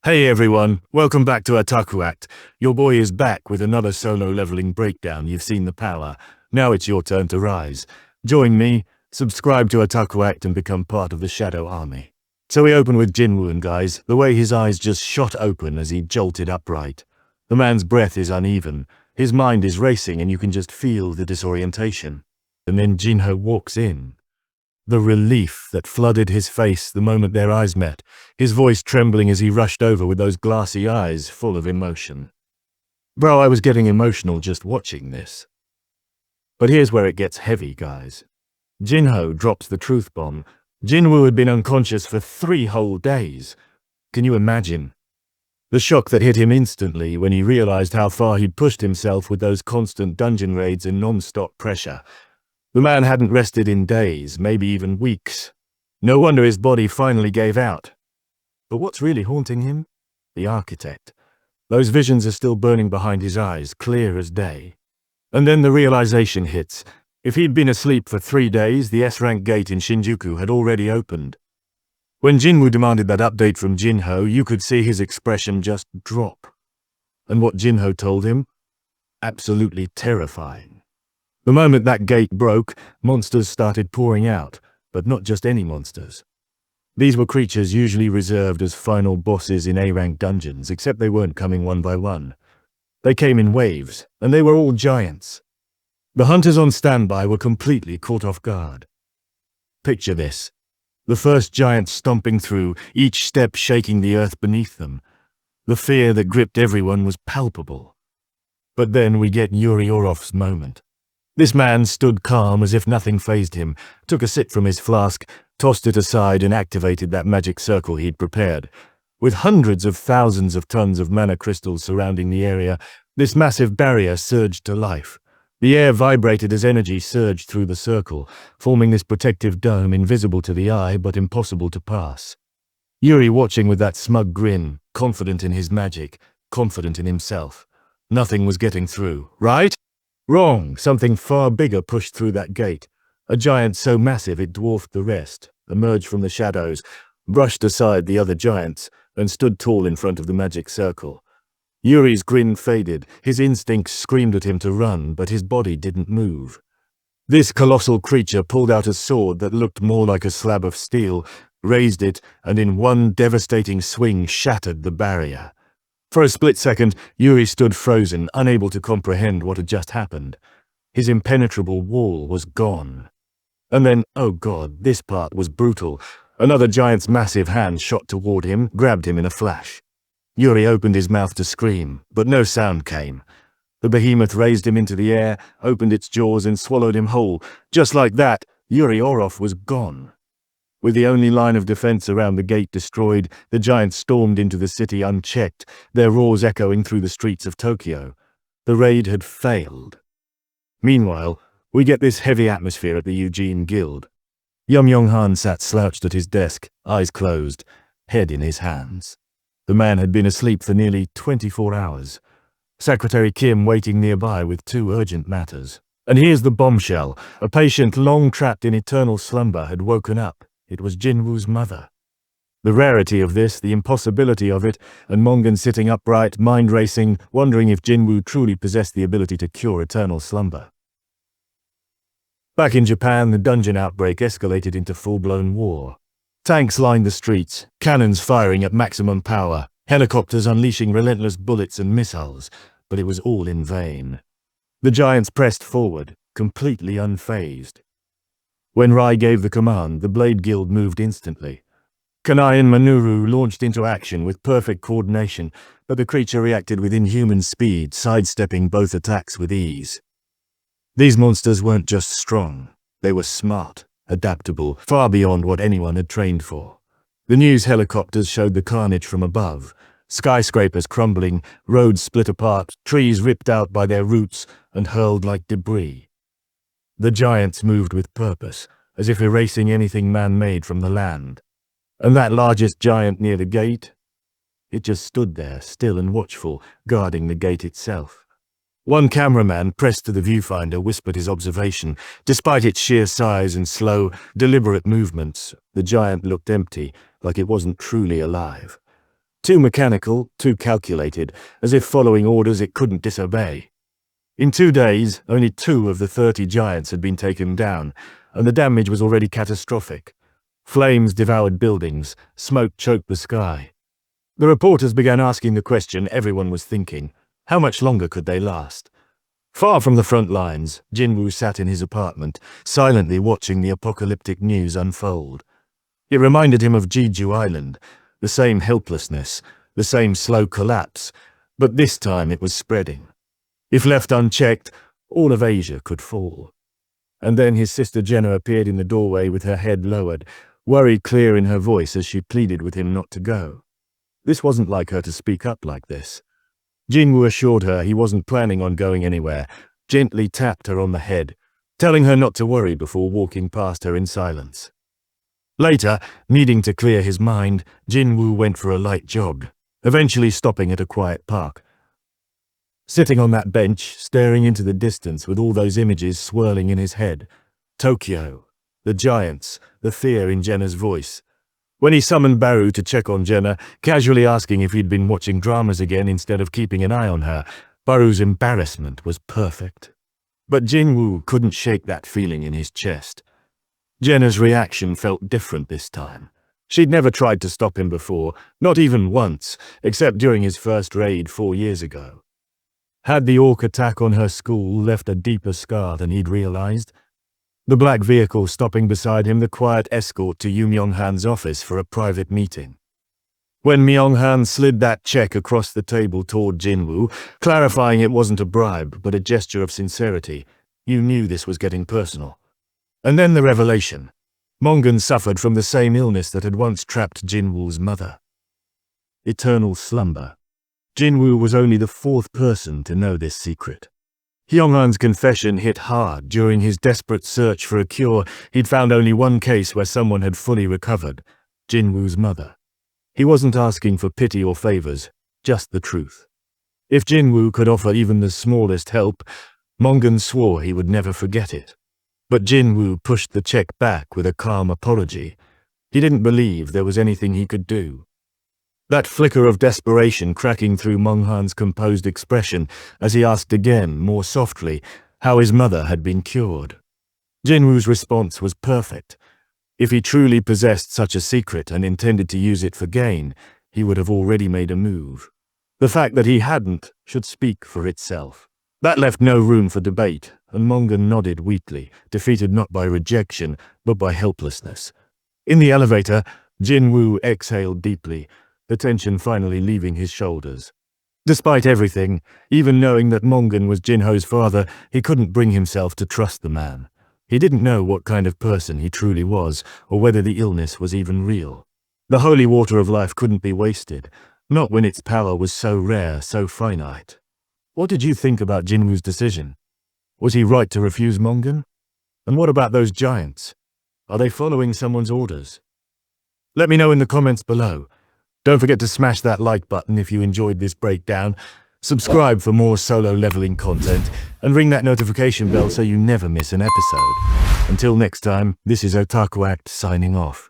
Hey everyone, welcome back to Otakuact. Your boy is back with another solo leveling breakdown. You've seen the power. Now it's your turn to rise. Join me, subscribe to Otakuact and become part of the Shadow Army. So we open with Jinwoo, guys, the way his eyes just shot open as he jolted upright. The man's breath is uneven, his mind is racing and you can just feel the disorientation. And then Jinho walks in. The relief that flooded his face the moment their eyes met, his voice trembling as he rushed over with those glassy eyes full of emotion. Bro, I was getting emotional just watching this. But here's where it gets heavy, guys. Jinho drops the truth bomb. Jinwoo had been unconscious for 3 whole days. Can you imagine? The shock that hit him instantly when he realized how far he'd pushed himself with those constant dungeon raids and non-stop pressure. The man hadn't rested in days, maybe even weeks. No wonder his body finally gave out. But what's really haunting him? The architect. Those visions are still burning behind his eyes, clear as day. And then the realization hits. If he'd been asleep for 3 days, the S-rank gate in Shinjuku had already opened. When Jinwoo demanded that update from Jinho, you could see his expression just drop. And what Jinho told him? Absolutely terrifying. The moment that gate broke, monsters started pouring out, but not just any monsters. These were creatures usually reserved as final bosses in A-rank dungeons, except they weren't coming one by one. They came in waves, and they were all giants. The hunters on standby were completely caught off guard. Picture this. The first giant stomping through, each step shaking the earth beneath them. The fear that gripped everyone was palpable. But then we get Yuri Orof's moment. This man stood calm as if nothing fazed him, took a sip from his flask, tossed it aside and activated that magic circle he'd prepared. With hundreds of thousands of tons of mana crystals surrounding the area, this massive barrier surged to life. The air vibrated as energy surged through the circle, forming this protective dome invisible to the eye but impossible to pass. Yuri watching with that smug grin, confident in his magic, confident in himself. Nothing was getting through, right? Wrong. Something far bigger pushed through that gate. A giant so massive it dwarfed the rest, emerged from the shadows, brushed aside the other giants, and stood tall in front of the magic circle. Yuri's grin faded, his instincts screamed at him to run, but his body didn't move. This colossal creature pulled out a sword that looked more like a slab of steel, raised it, and in one devastating swing shattered the barrier. For a split second, Yuri stood frozen, unable to comprehend what had just happened. His impenetrable wall was gone. And then, oh God, this part was brutal. Another giant's massive hand shot toward him, grabbed him in a flash. Yuri opened his mouth to scream, but no sound came. The behemoth raised him into the air, opened its jaws and swallowed him whole. Just like that, Yuri Orof was gone. With the only line of defense around the gate destroyed, the giants stormed into the city unchecked, their roars echoing through the streets of Tokyo. The raid had failed. Meanwhile, we get this heavy atmosphere at the Eugene Guild. Yum Yong-han sat slouched at his desk, eyes closed, head in his hands. The man had been asleep for nearly 24 hours. Secretary Kim waiting nearby with 2 urgent matters. And here's the bombshell. A patient long trapped in eternal slumber had woken up. It was Jinwoo's mother. The rarity of this, the impossibility of it, and Mongan sitting upright, mind racing, wondering if Jinwoo truly possessed the ability to cure eternal slumber. Back in Japan, the dungeon outbreak escalated into full-blown war. Tanks lined the streets, cannons firing at maximum power, helicopters unleashing relentless bullets and missiles, but it was all in vain. The giants pressed forward, completely unfazed. When Rai gave the command, the Blade Guild moved instantly. Kanai and Manuru launched into action with perfect coordination, but the creature reacted with inhuman speed, sidestepping both attacks with ease. These monsters weren't just strong, they were smart, adaptable, far beyond what anyone had trained for. The news helicopters showed the carnage from above, skyscrapers crumbling, roads split apart, trees ripped out by their roots and hurled like debris. The giants moved with purpose, as if erasing anything man-made from the land. And that largest giant near the gate? It just stood there, still and watchful, guarding the gate itself. One cameraman, pressed to the viewfinder, whispered his observation. Despite its sheer size and slow, deliberate movements, the giant looked empty, like it wasn't truly alive. Too mechanical, too calculated, as if following orders it couldn't disobey. In 2 days, only 2 of the 30 giants had been taken down, and the damage was already catastrophic. Flames devoured buildings, smoke choked the sky. The reporters began asking the question everyone was thinking: how much longer could they last? Far from the front lines, Jinwoo sat in his apartment, silently watching the apocalyptic news unfold. It reminded him of Jeju Island, the same helplessness, the same slow collapse, but this time it was spreading. If left unchecked, all of Asia could fall. And then his sister Jenna appeared in the doorway with her head lowered, worry clear in her voice as she pleaded with him not to go. This wasn't like her to speak up like this. Jinwoo assured her he wasn't planning on going anywhere, gently tapped her on the head, telling her not to worry before walking past her in silence. Later, needing to clear his mind, Jinwoo went for a light jog, eventually stopping at a quiet park. Sitting on that bench, staring into the distance with all those images swirling in his head. Tokyo, the giants, the fear in Jenna's voice. When he summoned Baru to check on Jenna, casually asking if he'd been watching dramas again instead of keeping an eye on her, Baru's embarrassment was perfect. But Jinwoo couldn't shake that feeling in his chest. Jenna's reaction felt different this time. She'd never tried to stop him before, not even once, except during his first raid 4 years ago. Had the orc attack on her school left a deeper scar than he'd realized? The black vehicle stopping beside him, the quiet escort to Yu Myung-han's office for a private meeting. When Myung-han slid that check across the table toward Jinwoo, clarifying it wasn't a bribe but a gesture of sincerity, you knew this was getting personal. And then the revelation. Mongan suffered from the same illness that had once trapped Jinwoo's mother. Eternal slumber. Jinwoo was only the 4th person to know this secret. Myung-han's confession hit hard. During his desperate search for a cure, he'd found only one case where someone had fully recovered: Jinwoo's mother. He wasn't asking for pity or favors, just the truth. If Jinwoo could offer even the smallest help, Mongan swore he would never forget it. But Jinwoo pushed the check back with a calm apology. He didn't believe there was anything he could do. That flicker of desperation cracking through Myung-han's composed expression as he asked again, more softly, how his mother had been cured. Jinwoo's response was perfect. If he truly possessed such a secret and intended to use it for gain, he would have already made a move. The fact that he hadn't should speak for itself. That left no room for debate, and Mongan nodded weakly, defeated not by rejection, but by helplessness. In the elevator, Jinwoo exhaled deeply, the tension finally leaving his shoulders. Despite everything, even knowing that Mongan was Jinho's father, he couldn't bring himself to trust the man. He didn't know what kind of person he truly was, or whether the illness was even real. The holy water of life couldn't be wasted, not when its power was so rare, so finite. What did you think about Jinwoo's decision? Was he right to refuse Mongan? And what about those giants? Are they following someone's orders? Let me know in the comments below. Don't forget to smash that like button if you enjoyed this breakdown, subscribe for more solo leveling content, and ring that notification bell so you never miss an episode. Until next time, this is Otakuact signing off.